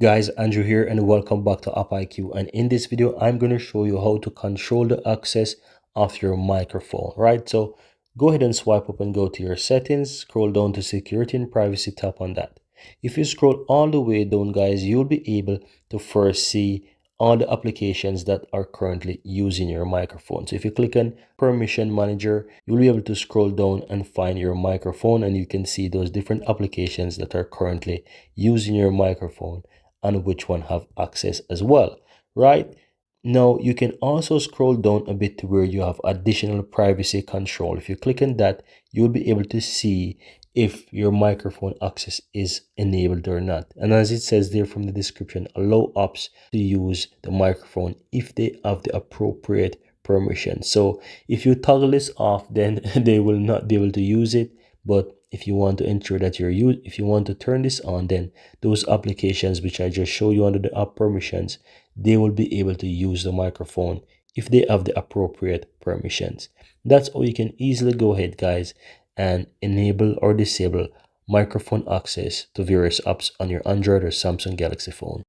Guys, Andrew here and welcome back to AppIQ, and in this video I'm going to show you how to control the access of your microphone, right? So go ahead and swipe up and go to your settings, scroll down to security and privacy, tap on that. If you scroll all the way down, guys, you'll be able to first see all the applications that are currently using your microphone. So if you click on permission manager, you'll be able to scroll down and find your microphone, and you can see those different applications that are currently using your microphone and which one have access as well, right? Now you can also scroll down a bit to where you have additional privacy control. If you click on that, you'll be able to see if your microphone access is enabled or not. And as it says there from the description, allow apps to use the microphone if they have the appropriate permission. So if you toggle this off, then they will not be able to use it. But if you want to ensure that if you want to turn this on, then those applications which I just showed you under the app permissions, they will be able to use the microphone if they have the appropriate permissions. That's how you can easily go ahead, guys, and enable or disable microphone access to various apps on your Android or Samsung Galaxy phone.